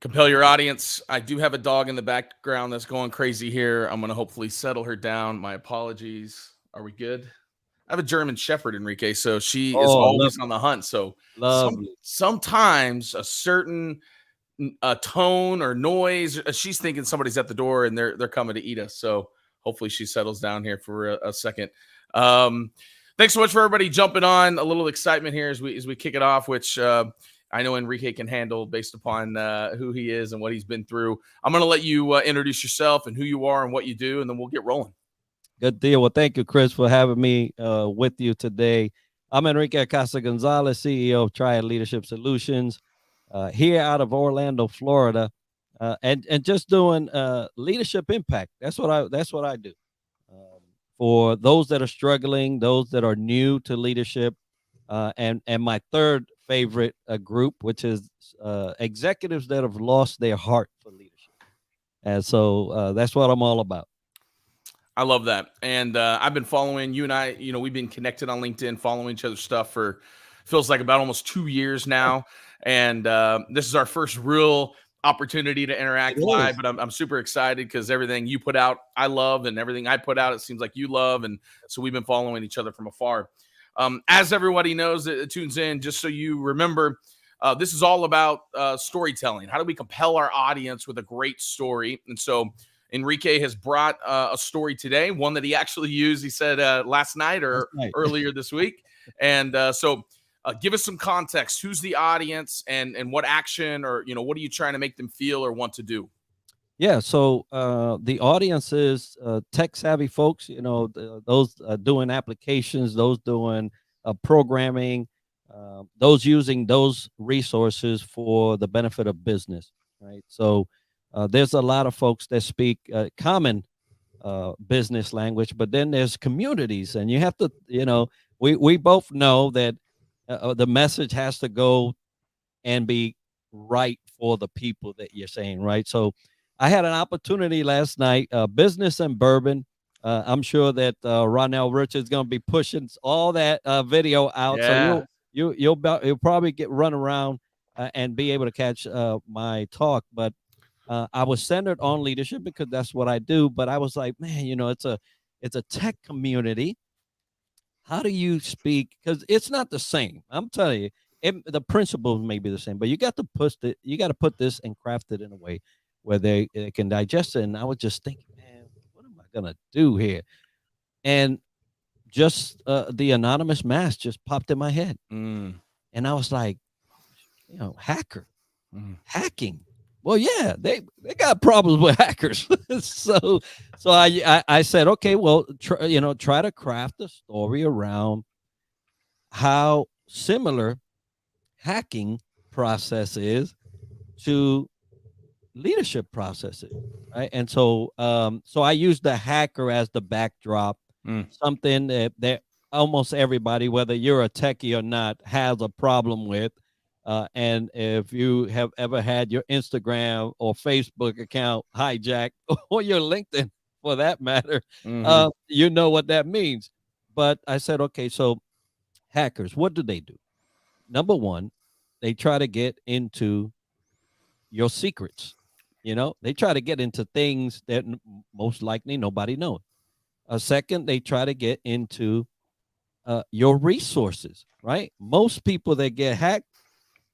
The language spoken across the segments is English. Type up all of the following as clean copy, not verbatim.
Compel your audience. I do have a dog in the background that's going crazy here. I'm going to hopefully settle her down. My apologies. Are we good? I have a German Shepherd, Enrique, so she is Oh, always on lovely, the hunt. So lovely. sometimes a certain tone or noise, she's thinking somebody's at the door and they're coming to eat us. So hopefully she settles down here for a second. Um, Thanks so much for everybody jumping on. A little excitement here as we kick it off, which I know Enrique can handle based upon who he is and what he's been through. I'm going to let you introduce yourself and who you are and what you do, and then we'll get rolling. Good deal. Well, thank you, Chris, for having me with you today. I'm Enrique Acosta Gonzalez, CEO of Triad Leadership Solutions, here out of Orlando, Florida, and just doing leadership impact. That's what I do. For those that are struggling, those that are new to leadership, and my third favorite group, which is executives that have lost their heart for leadership. And so that's what I'm all about. I love that. And I've been following you and I, we've been connected on LinkedIn, following each other's stuff for feels like about almost 2 years now. And this is our first real opportunity to It interact live, is. but I'm super excited because everything you put out, I love, and everything I put out, it seems like you love. And so we've been following each other from afar. As everybody knows that tunes in, just so you remember, this is all about storytelling. How do we compel our audience with a great story? And so Enrique has brought a story today, one that he actually used, he said, last night or Right. earlier this week. And so give us some context. Who's the audience and what action or, what are you trying to make them feel or want to do? Yeah, so the audience is tech savvy folks, those doing applications, those doing programming, those using those resources for the benefit of business, right? So there's a lot of folks that speak common business language, but then there's communities, and you have to, we both know that the message has to go and be right for the people that you're saying, right? So I had an opportunity last night, business and bourbon. I'm sure that Ronell Richards is going to be pushing all that video out, so Yeah. you'll probably get run around and be able to catch my talk. But I was centered on leadership because that's what I do. But I was like, man, it's a tech community. How do you speak? Because it's not the same. I'm telling you, the principles may be the same, but you got to put this and craft it in a way where they can digest it. And I was just thinking, man, what am I gonna do here? And just the anonymous mask just popped in my head, and I was like, hacker, hacking. Well, yeah, they got problems with hackers. so I said, okay, well, try to craft a story around how similar hacking process is to leadership processes, right? And so I use the hacker as the backdrop, something that almost everybody, whether you're a techie or not, has a problem with. And if you have ever had your Instagram or Facebook account hijacked, or your LinkedIn for that matter, you know what that means. But I said, okay, so hackers, what do they do? Number one, they try to get into your secrets. They try to get into things that most likely nobody knows. Second, they try to get into your resources, right? Most people that get hacked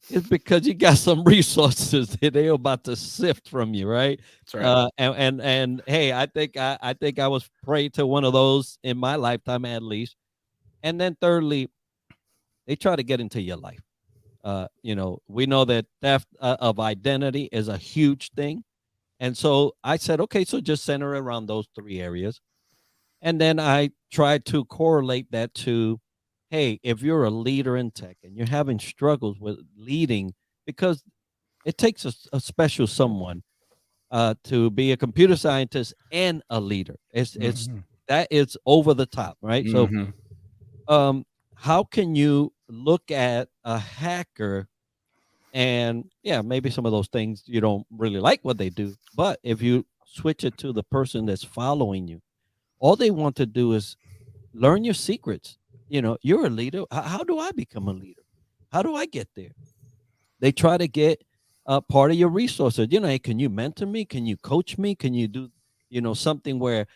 is because you got some resources that they're about to sift from you, right? That's right. And hey, I think I was prey to one of those in my lifetime at least. And then thirdly, they try to get into your life. We know that theft of identity is a huge thing. And so I said, okay, so just center around those three areas. And then I tried to correlate that to, hey, if you're a leader in tech and you're having struggles with leading, because it takes a special someone to be a computer scientist and a leader. It's that is over the top, right? So how can you look at a hacker and yeah, maybe some of those things you don't really like what they do, but if you switch it to the person that's following you, all they want to do is learn your secrets. You're a leader. How do I become a leader? How do I get there? They try to get part of your resources. Hey, can you mentor me? Can you coach me? Can you do, something where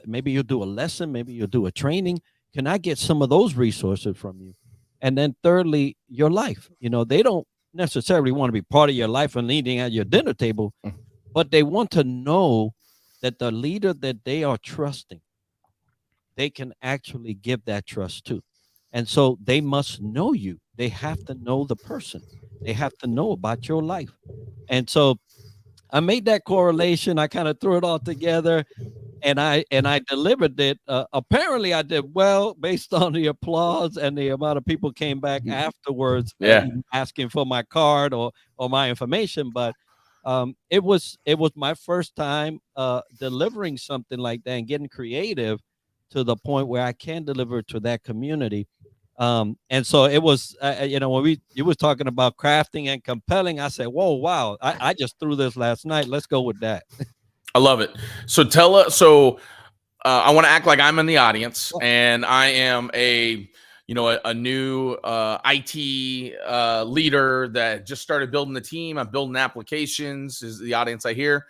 maybe you'll do a lesson, maybe you'll do a training. Can I get some of those resources from you? And then thirdly, your life. They don't necessarily want to be part of your life and eating at your dinner table, but they want to know that the leader that they are trusting, they can actually give that trust to. And so they must know you. They have to know the person. They have to know about your life. And so I made that correlation. I kind of threw it all together, and I delivered it. Apparently, I did well based on the applause and the amount of people came back afterwards, Yeah. even asking for my card or my information. But it was my first time delivering something like that and getting creative to the point where I can deliver to that community. And so it was, when you was talking about crafting and compelling, I said, whoa, wow, I just threw this last night. Let's go with that. I love it. So tell us. So I want to act like I'm in the audience, and I am a new IT leader that just started building the team. I'm building applications. Is the audience I hear,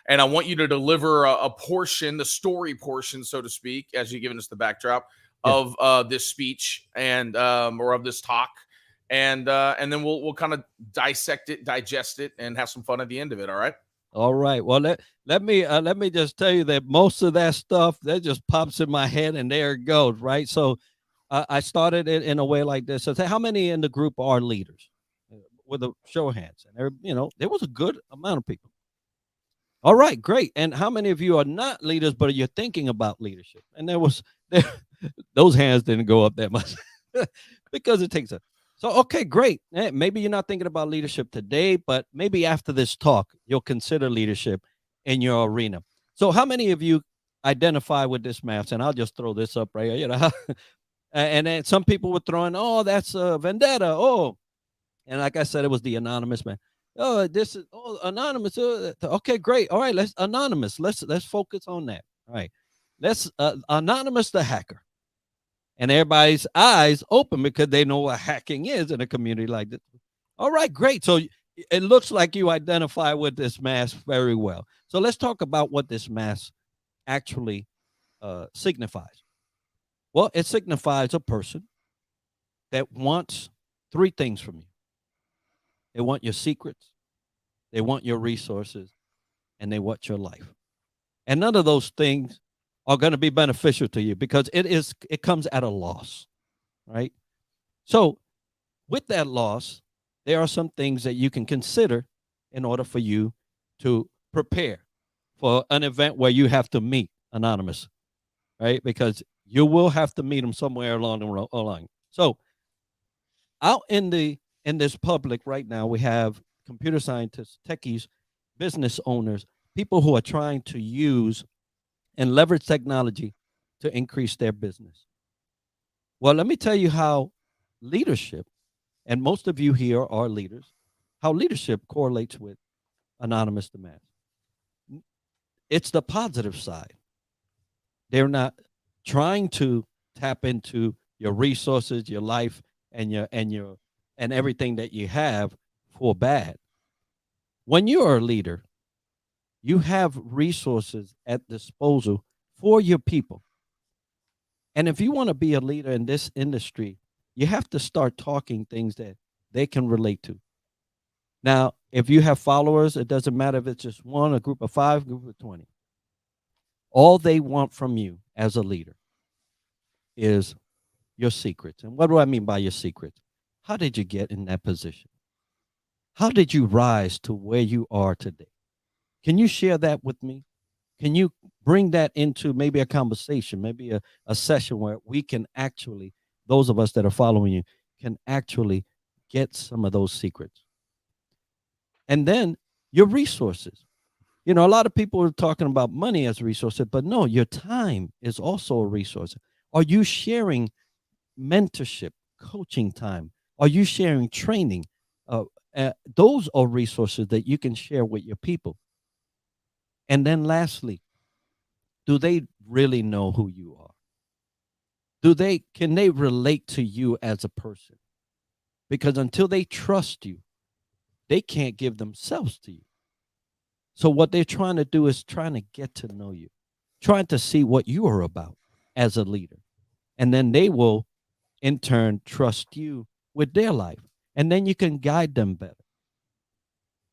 and I want you to deliver a portion, the story portion, so to speak, as you've given us the backdrop of this speech and or of this talk, and then we'll kind of dissect it, digest it, and have some fun at the end of it. All right. All right. Well, let me just tell you that most of that stuff that just pops in my head and there it goes. Right. So I started it in a way like this. So say, how many in the group are leaders? With a show of hands, and there was a good amount of people. All right, great. And how many of you are not leaders, but you're thinking about leadership? And those hands didn't go up that much because it takes a. So, okay, great. Maybe you're not thinking about leadership today, but maybe after this talk, you'll consider leadership in your arena. So, how many of you identify with this math? And I'll just throw this up right here. And then some people were throwing, oh, that's a vendetta. Oh, and like I said, it was the anonymous man. Oh, this is anonymous. Okay, great. All right, let's anonymous. Let's focus on that. All right, let's anonymous the hacker, and everybody's eyes open because they know what hacking is in a community like this. All right, great. So it looks like you identify with this mask very well. So let's talk about what this mask actually signifies. Well, it signifies a person that wants three things from you. They want your secrets, they want your resources, and they want your life. And none of those things are going to be beneficial to you because it comes at a loss, right? So with that loss, there are some things that you can consider in order for you to prepare for an event where you have to meet anonymous, right? Because you will have to meet them somewhere along the line. So out in this public right now, we have computer scientists, techies, business owners, people who are trying to use and leverage technology to increase their business. Well, let me tell you how leadership, and most of you here are leaders, how leadership correlates with anonymous demand. It's the positive side. They're not trying to tap into your resources, your life, and everything that you have for bad. When you are a leader, you have resources at disposal for your people. And if you want to be a leader in this industry, you have to start talking things that they can relate to. Now, if you have followers, it doesn't matter if it's just one, a group of 5, a group of 20. All they want from you as a leader is your secrets. And what do I mean by your secrets? How did you get in that position? How did you rise to where you are today? Can you share that with me? Can you bring that into maybe a conversation, maybe a session where we can actually, those of us that are following you, can actually get some of those secrets? And then your resources. A lot of people are talking about money as resources, but no, your time is also a resource. Are you sharing mentorship, coaching time? Are you sharing training? Those are resources that you can share with your people. And then lastly, do they really know who you are? Can they relate to you as a person? Because until they trust you, they can't give themselves to you. So what they're trying to do is trying to get to know you, trying to see what you are about as a leader. And then they will in turn trust you with their life. And then you can guide them better.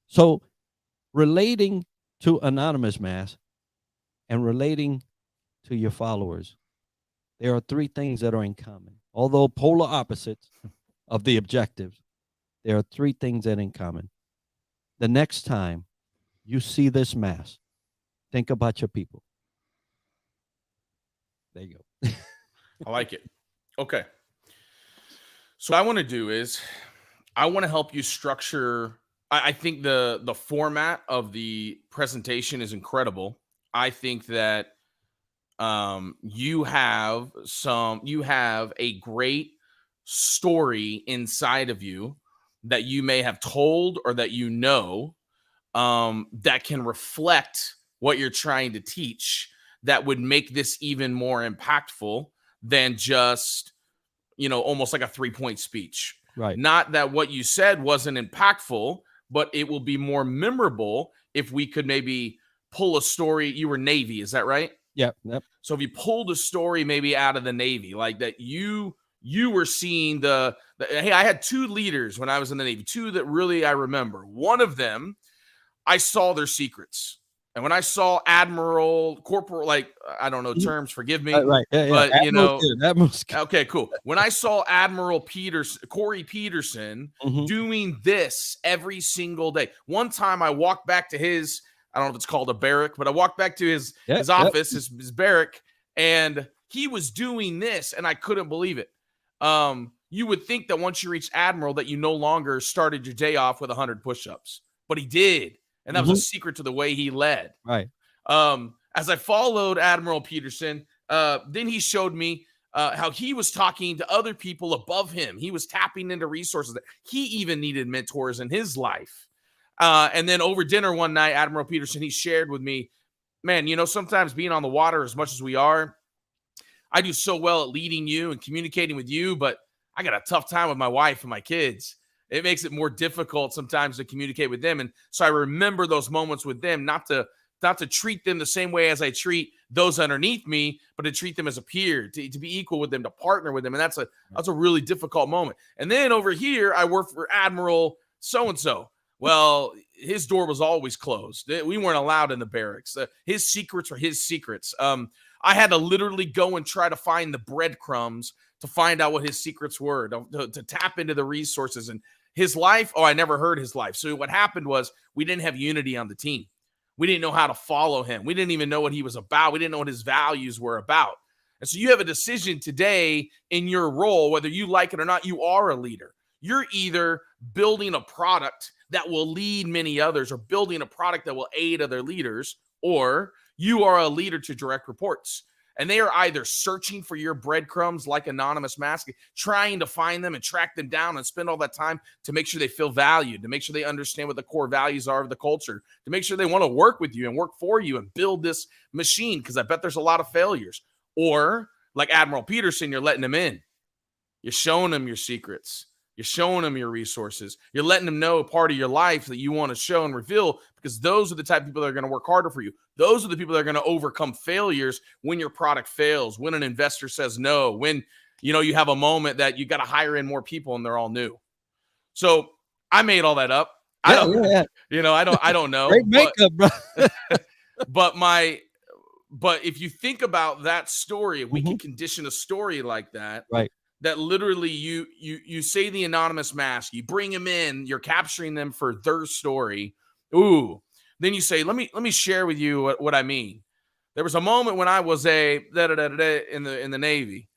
So relating to Anonymous Mass and relating to your followers, there are three things that are in common. Although polar opposites of the objectives, there are three things that are in common. The next time you see this mass, think about your people. There you go. I like it. Okay. So what I want to do is I want to help you structure. I think the format of the presentation is incredible. I think that you have a great story inside of you that you may have told or that that can reflect what you're trying to teach, that would make this even more impactful than just, almost like a 3-point speech. Right. Not that what you said wasn't impactful, but it will be more memorable if we could maybe pull a story. You were Navy, is that right? Yep. So if you pulled a story maybe out of the Navy, like that you were seeing the hey, I had 2 leaders when I was in the Navy, 2 that really I remember. One of them, I saw their secrets. And when I saw Admiral, Corporal, like, I don't know terms, forgive me. Right. Yeah. But, Admiral's good. Okay, cool. When I saw Admiral Corey Peterson doing this every single day. One time I walked back to his, I don't know if it's called a barrack, but I walked back to his office, his barrack, and he was doing this, and I couldn't believe it. You would think that once you reached Admiral that you no longer started your day off with 100 push-ups, but he did. And that was a secret to the way he led. Right. As I followed Admiral Peterson, then he showed me how he was talking to other people above him. He was tapping into resources that he even needed mentors in his life. And then over dinner one night, Admiral Peterson, he shared with me, man, sometimes being on the water as much as we are, I do so well at leading you and communicating with you, but I got a tough time with my wife and my kids. It makes it more difficult sometimes to communicate with them. And so I remember those moments with them, not to treat them the same way as I treat those underneath me, but to treat them as a peer, to be equal with them, to partner with them. And that's a really difficult moment. And then over here, I work for Admiral so-and-so. Well, his door was always closed. We weren't allowed in the barracks. His secrets were his secrets. I had to literally go and try to find the breadcrumbs to find out what his secrets were, to tap into the resources. And his life, I never heard his life. So what happened was we didn't have unity on the team. We didn't know how to follow him. We didn't even know what he was about. We didn't know what his values were about. And so you have a decision today in your role, whether you like it or not, you are a leader. You're either building a product that will lead many others or building a product that will aid other leaders, or you are a leader to direct reports. And they are either searching for your breadcrumbs like Anonymous Mask, trying to find them and track them down and spend all that time to make sure they feel valued, to make sure they understand what the core values are of the culture, to make sure they want to work with you and work for you and build this machine, because I bet there's a lot of failures. Or like Admiral Peterson, you're letting them in. You're showing them your secrets. You're showing them your resources. You're letting them know a part of your life that you want to show and reveal, because those are the type of people that are going to work harder for you. Those are the people that are going to overcome failures when your product fails, when an investor says no, when you have a moment that you got to hire in more people and they're all new. So I made all that up. I don't know. Great makeup, bro. But if you think about that story, if we can condition a story like that, right, that literally you say the Anonymous Mask, you bring them in, you're capturing them for their story. Ooh, then you say, let me share with you what I mean. There was a moment when I was in the Navy,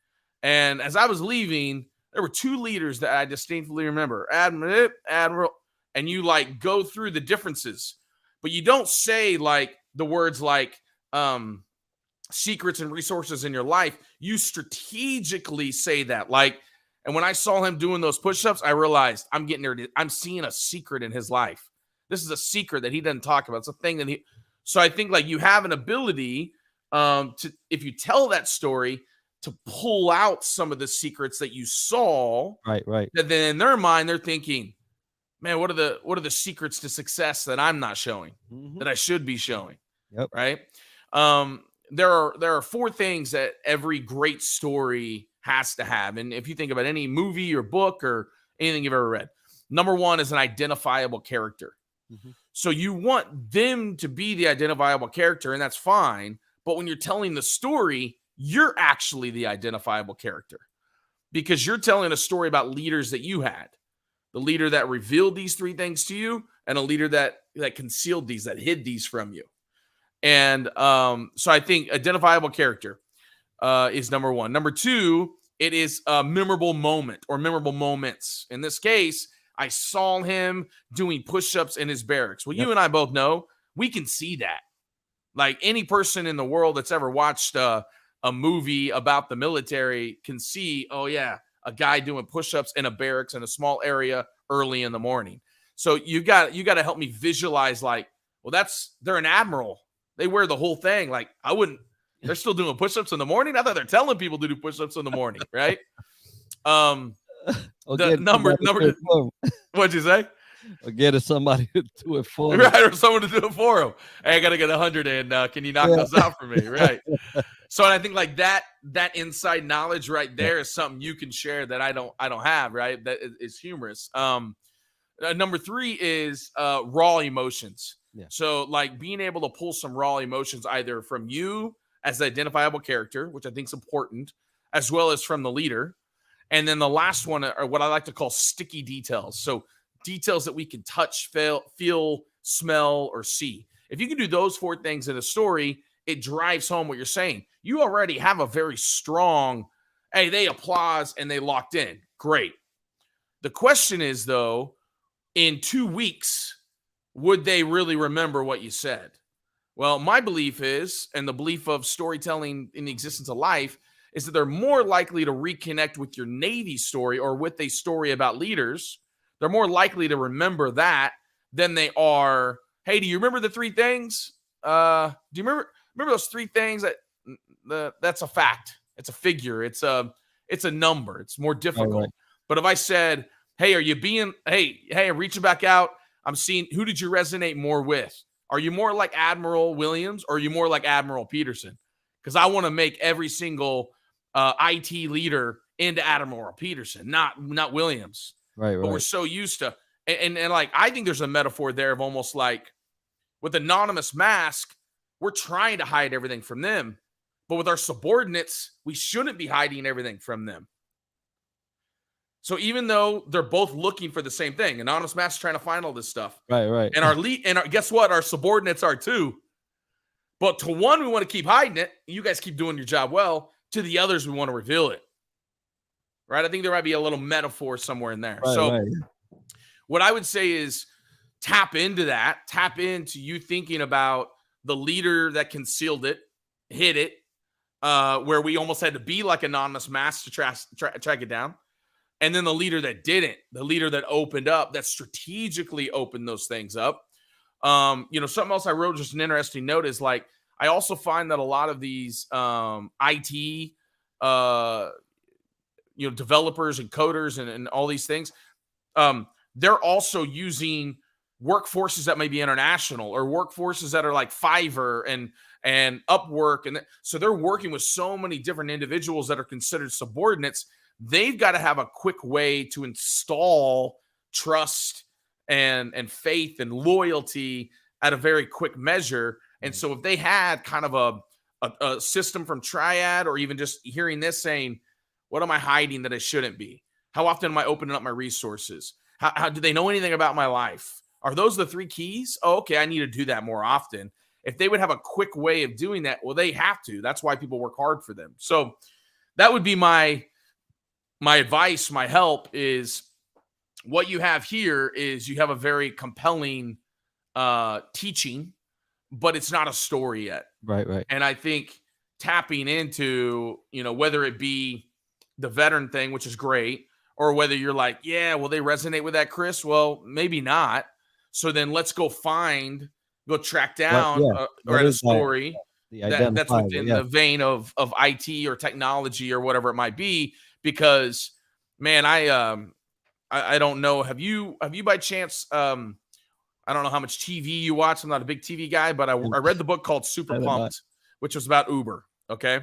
and as I was leaving, there were 2 leaders that I distinctly remember, Admiral, and you like go through the differences, but you don't say like the words like secrets and resources in your life. You strategically say that, like, and when I saw him doing those push-ups, I realized I'm seeing a secret in his life. This is a secret that he doesn't talk about. It's a thing that so I think like you have an ability to, if you tell that story, to pull out some of the secrets that you saw. Right. That then in their mind, they're thinking, man, what are the secrets to success that I'm not showing, that I should be showing? Yep. Right. There are 4 things that every great story has to have. And if you think about any movie or book or anything you've ever read, number 1 is an identifiable character. So you want them to be the identifiable character, and that's fine. But when you're telling the story, you're actually the identifiable character, because you're telling a story about leaders that you had. The leader that revealed these 3 things to you, and a leader that concealed these, that hid these from you. And so I think identifiable character is number 1. Number 2, it is a memorable moment or memorable moments. In this case, I saw him doing push-ups in his barracks. Well, you and I both know we can see that. Like, any person in the world that's ever watched a movie about the military can see, oh yeah, a guy doing push-ups in a barracks in a small area early in the morning. So you got to help me visualize, like, well, they're an admiral. They wear the whole thing. Like, they're still doing push-ups in the morning. I thought they're telling people to do push-ups in the morning, right? The number what'd you say? Or get somebody to do it for right, or someone to do it for them. Hey, I gotta get 100 in. Can you knock those out for me? Right. So I think like that inside knowledge right there is something you can share that I don't have. Right, that is humorous. Number 3 is raw emotions. Yeah. So like being able to pull some raw emotions either from you as the identifiable character, which I think is important, as well as from the leader. And then the last one are what I like to call sticky details. So details that we can touch, feel, smell, or see. If you can do those 4 things in a story, it drives home what you're saying. You already have a very strong, hey, they applause and they locked in. Great. The question is, though, in 2 weeks, would they really remember what you said? Well, my belief is, and the belief of storytelling in the existence of life, is that they're more likely to reconnect with your Navy story or with a story about leaders. They're more likely to remember that than they are, hey, do you remember the 3 things? Do you remember those 3 things? That's a fact. It's a figure. It's a number. It's more difficult. Right. But if I said, hey, I'm reaching back out, I'm seeing, who did you resonate more with? Are you more like Admiral Williams, or are you more like Admiral Peterson? Because I want to make every single IT leader into Admiral Peterson, not Williams. Right. But we're so used to, and like, I think there's a metaphor there of almost like with Anonymous Mask, we're trying to hide everything from them. But with our subordinates, we shouldn't be hiding everything from them. So even though they're both looking for the same thing, Anonymous Mask is trying to find all this stuff. Right. And guess what? Our subordinates are too. But to one, we want to keep hiding it. You guys keep doing your job well. To the others, we want to reveal it. Right? I think there might be a little metaphor somewhere in there. What I would say is tap into that. Tap into you thinking about the leader that concealed it, hid it, where we almost had to be like Anonymous Mask to track it down. And then the leader that didn't, the leader that opened up, that strategically opened those things up. Something else I wrote, just an interesting note, is like, I also find that a lot of these IT, developers and coders and all these things, they're also using workforces that may be international, or workforces that are like Fiverr and Upwork. And so they're working with so many different individuals that are considered subordinates. They've got to have a quick way to install trust and faith and loyalty at a very quick measure. And so if they had kind of a system from Triad, or even just hearing this saying, what am I hiding that I shouldn't be? How often am I opening up my resources? How do they know anything about my life? Are those the 3 keys? Oh, okay, I need to do that more often. If they would have a quick way of doing that, well, they have to. That's why people work hard for them. So that would be my advice, my help, is what you have here is you have a very compelling teaching, but it's not a story yet. Right. And I think tapping into, whether it be the veteran thing, which is great, or whether you're like, yeah, will they resonate with that, Chris? Well, maybe not. So then let's go track down a story that's within the vein of IT or technology or whatever it might be. Because, man, I I don't know. Have you by chance? I don't know how much TV you watch. I'm not a big TV guy, but I read the book called Super Pumped, which was about Uber. Okay.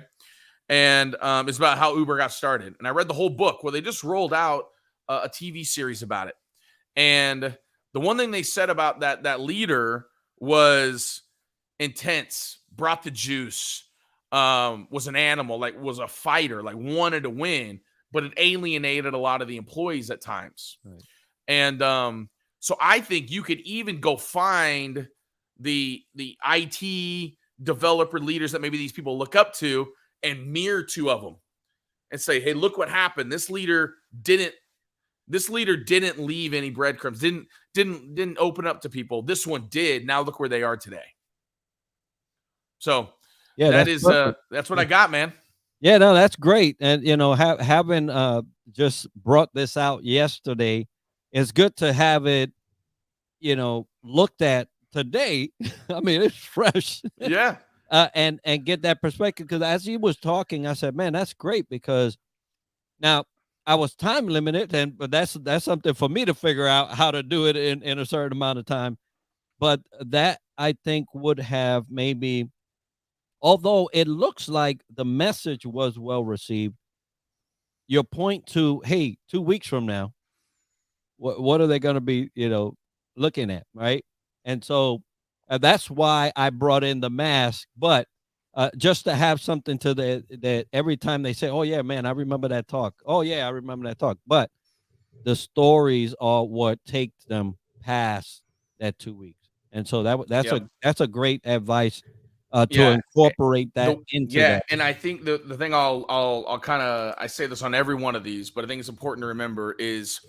And it's about how Uber got started. And I read the whole book where they just rolled out a TV series about it. And the one thing they said about that leader was intense, brought the juice, was an animal, like was a fighter, like wanted to win, but it alienated a lot of the employees at times. Right. And so I think you could even go find the IT developer leaders that maybe these people look up to and mirror two of them and say, hey, look what happened. This leader didn't leave any breadcrumbs, didn't open up to people. This one did. Now look where they are today. So yeah, that's what I got, man. Yeah, no, that's great. And having just brought this out yesterday, it's good to have it, looked at today. I mean, it's fresh. Yeah. And get that perspective, because as he was talking, I said, man, that's great, because now I was time limited, but that's something for me to figure out how to do it in a certain amount of time. But that, I think, would have maybe, although it looks like the message was well received, your point to, hey, 2 weeks from now, what are they going to be, looking at, right? And so that's why I brought in the mask, but just to have something to that every time they say, oh yeah, man, I remember that talk. Oh yeah, I remember that talk. But the stories are what takes them past that 2 weeks. And so that's a great advice to incorporate that into that. And I think the thing I'll kind of, I say this on every one of these, but I think it's important to remember is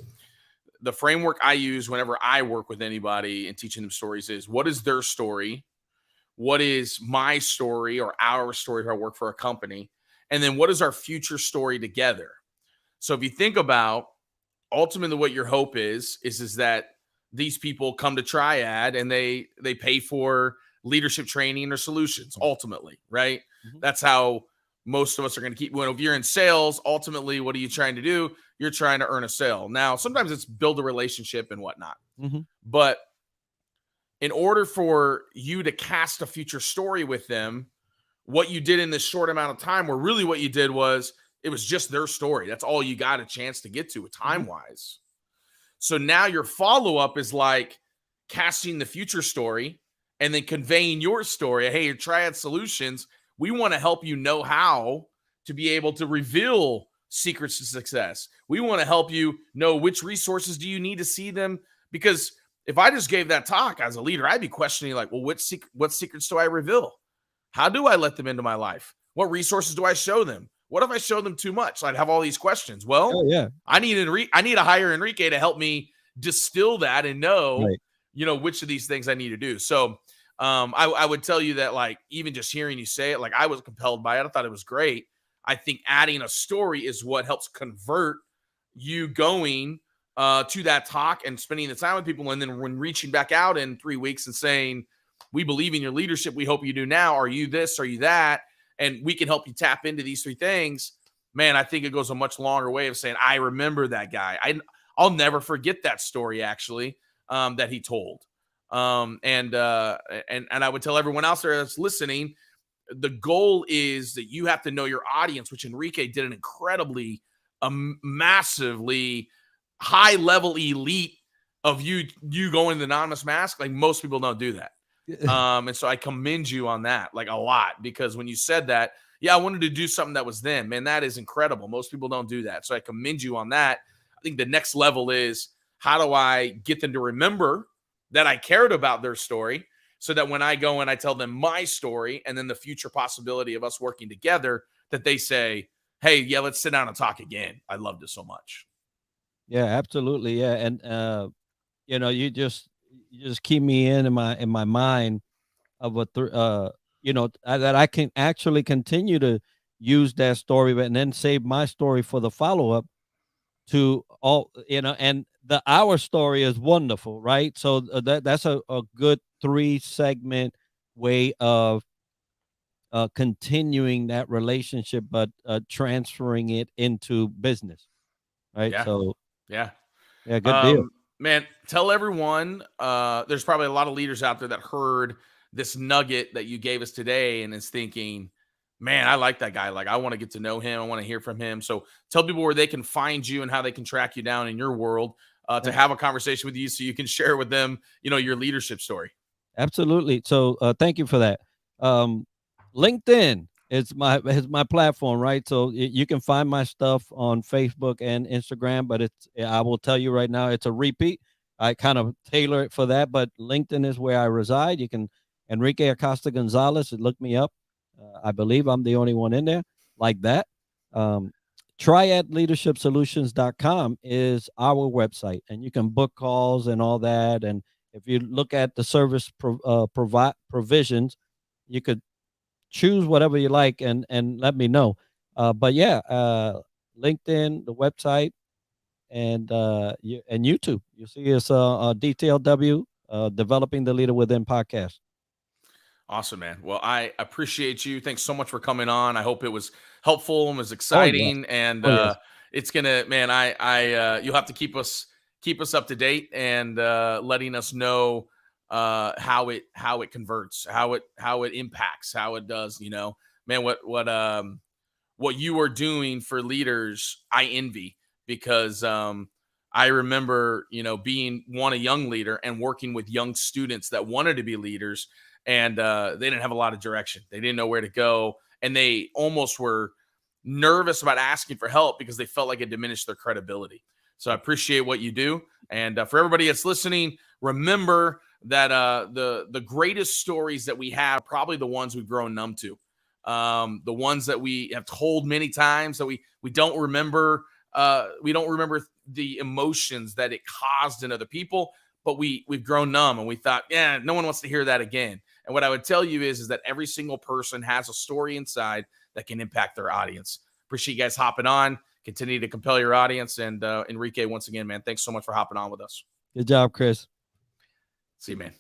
the framework I use whenever I work with anybody and teaching them stories is, what is their story? What is my story or our story if I work for a company? And then what is our future story together? So if you think about ultimately what your hope is that these people come to Triad and they pay for leadership training or solutions ultimately, right? Mm-hmm. That's how most of us are going to keep. When if you're in sales, ultimately, what are you trying to do? You're trying to earn a sale. Now, sometimes it's build a relationship and whatnot. Mm-hmm. But in order for you to cast a future story with them, what you did in this short amount of time, where really what you did was it was just their story. That's all you got a chance to get to time-wise. So now your follow-up is like casting the future story and then conveying your story. Hey, your Triad Solutions, we want to help you know how to be able to reveal secrets to success. We want to help you know which resources do you need to see them. Because if I just gave that talk as a leader, I'd be questioning like, well, what secrets do I reveal? How do I let them into my life? What resources do I show them? What if I show them too much? I'd have all these questions. Well, I need to hire Enrique to help me distill that and know, which of these things I need to do. So I would tell you that, like, even just hearing you say it, like, I was compelled by it. I thought it was great. I think adding a story is what helps convert you going to that talk and spending the time with people. And then when reaching back out in 3 weeks and saying, we believe in your leadership. We hope you do now. Are you this? Are you that? And we can help you tap into these 3 things. Man, I think it goes a much longer way of saying, I remember that guy. I'll never forget that story, actually, that he told. And I would tell everyone else there that's listening, the goal is that you have to know your audience, which Enrique did an incredibly, massively high-level elite of you going the anonymous mask. Like, most people don't do that. And so I commend you on that, like, a lot, because when you said that, I wanted to do something that was them, man, that is incredible. Most people don't do that. So I commend you on that. I think the next level is, how do I get them to remember that I cared about their story, so that when I go and I tell them my story and then the future possibility of us working together, that they say, hey, let's sit down and talk again. I loved it so much. Yeah, absolutely. Yeah. And, you just keep me in my mind of that I can actually continue to use that story, and then save my story for the follow-up to all, and our story is wonderful, right? So that's a good 3-segment way of continuing that relationship, but transferring it into business, right? Yeah. So yeah. Yeah, good deal. Man, tell everyone, there's probably a lot of leaders out there that heard this nugget that you gave us today and is thinking, man, I like that guy. Like, I want to get to know him. I want to hear from him. So tell people where they can find you and how they can track you down in your world, to have a conversation with you so you can share with them, your leadership story. Absolutely. So thank you for that. LinkedIn is my platform, right? So you can find my stuff on Facebook and Instagram, but I will tell you right now, it's a repeat. I kind of tailor it for that, but LinkedIn is where I reside. You can Enrique Acosta Gonzalez, look me up. I believe I'm the only one in there like that. TriadLeadershipSolutions.com is our website, and you can book calls and all that. And if you look at the service provisions, you could choose whatever you like and let me know. But yeah, LinkedIn, the website, and YouTube. You see us DTLW, Developing the Leader Within podcast. Awesome, man. Well, I appreciate you. Thanks so much for coming on. I hope it was helpful and was Oh yes, exciting. And oh yes. it's gonna, man. You'll have to keep us up to date and letting us know how it converts, how it impacts, how it does. Man, what you are doing for leaders, I envy, because I remember, being a young leader and working with young students that wanted to be leaders, and they didn't have a lot of direction. They didn't know where to go, and they almost were nervous about asking for help because they felt like it diminished their credibility. So I appreciate what you do, and for everybody that's listening, remember that the greatest stories that we have are probably the ones we've grown numb to. The ones that we have told many times that we don't remember. We don't remember the emotions that it caused in other people, but we've grown numb and we thought, yeah, no one wants to hear that again. And what I would tell you is that every single person has a story inside that can impact their audience. Appreciate you guys hopping on. Continue to compel your audience. And Enrique, once again, man, thanks so much for hopping on with us. Good job, Chris. See you, man.